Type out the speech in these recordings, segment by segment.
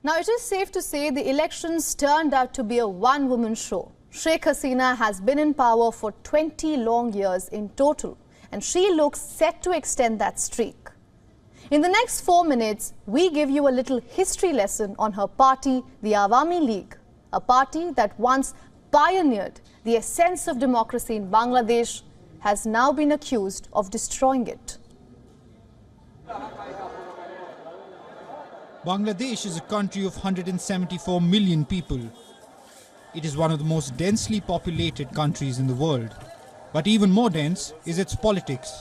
Now, it is safe to say the elections turned out to be a one-woman show. Sheikh Hasina has been in power for 20 long years in total, and she looks set to extend that streak. In the next 4 minutes, we give you a little history lesson on her party, the Awami League, a party that once pioneered the essence of democracy in Bangladesh, has now been accused of destroying it. Bangladesh is a country of 174 million people. It is one of the most densely populated countries in the world. But even more dense is its politics.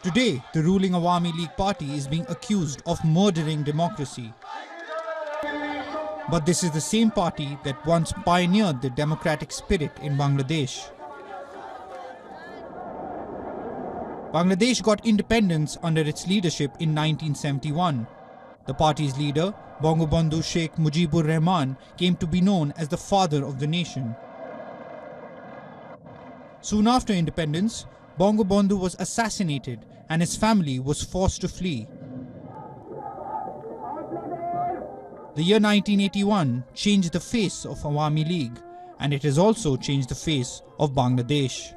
Today, the ruling Awami League party is being accused of murdering democracy. But this is the same party that once pioneered the democratic spirit in Bangladesh. Bangladesh got independence under its leadership in 1971. The party's leader, Bangabandhu Sheikh Mujibur Rahman, came to be known as the father of the nation. Soon after independence, Bangabandhu was assassinated and his family was forced to flee. The year 1981 changed the face of Awami League, and it has also changed the face of Bangladesh.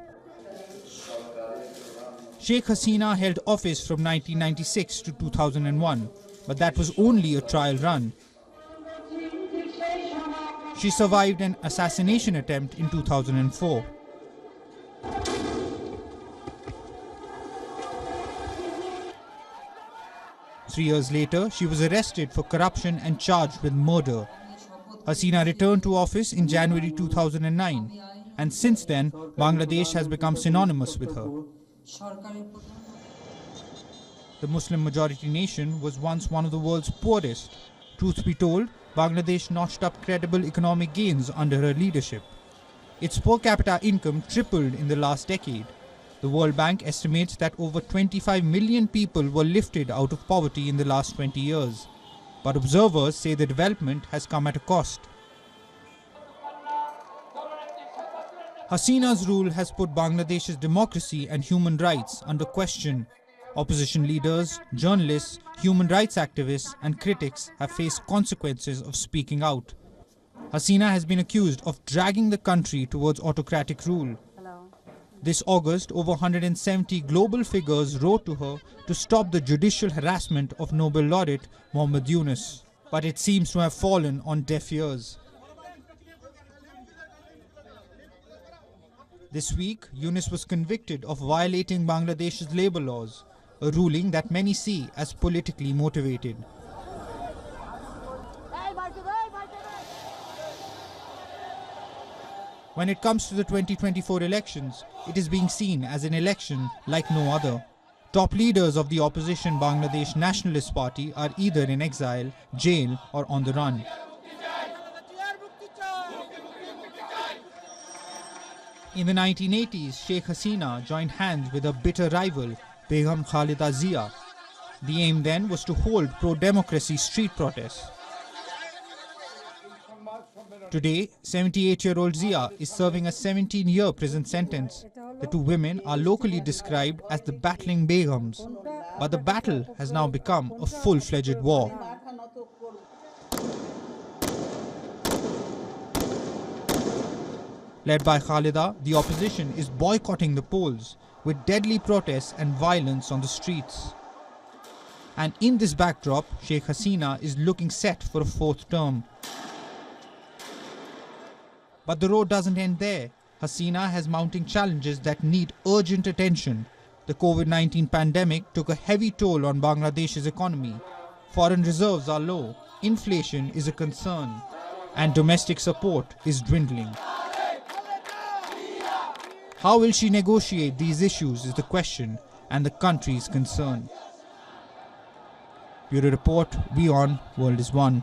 Sheikh Hasina held office from 1996 to 2001, but that was only a trial run. She survived an assassination attempt in 2004. Three years later, she was arrested for corruption and charged with murder. Hasina returned to office in January 2009, and since then, Bangladesh has become synonymous with her. The Muslim-majority nation was once one of the world's poorest. Truth be told, Bangladesh notched up credible economic gains under her leadership. Its per capita income tripled in the last decade. The World Bank estimates that over 25 million people were lifted out of poverty in the last 20 years. But observers say the development has come at a cost. Hasina's rule has put Bangladesh's democracy and human rights under question. Opposition leaders, journalists, human rights activists and critics have faced consequences of speaking out. Hasina has been accused of dragging the country towards autocratic rule. This August, over 170 global figures wrote to her to stop the judicial harassment of Nobel laureate Muhammad Yunus. But it seems to have fallen on deaf ears. This week, Yunus was convicted of violating Bangladesh's labour laws, a ruling that many see as politically motivated. When it comes to the 2024 elections, it is being seen as an election like no other. Top leaders of the opposition Bangladesh Nationalist Party are either in exile, jail or on the run. In the 1980s, Sheikh Hasina joined hands with her bitter rival, Begum Khalida Zia. The aim then was to hold pro-democracy street protests. Today, 78-year-old Zia is serving a 17-year prison sentence. The two women are locally described as the battling Begums, but the battle has now become a full-fledged war. Led by Khalida, the opposition is boycotting the polls, with deadly protests and violence on the streets. And in this backdrop, Sheikh Hasina is looking set for a fourth term. But the road doesn't end there. Hasina has mounting challenges that need urgent attention. The COVID-19 pandemic took a heavy toll on Bangladesh's economy. Foreign reserves are low, inflation is a concern, and domestic support is dwindling. How will she negotiate these issues is the question and the country's concern. Bureau Report, WION World is One.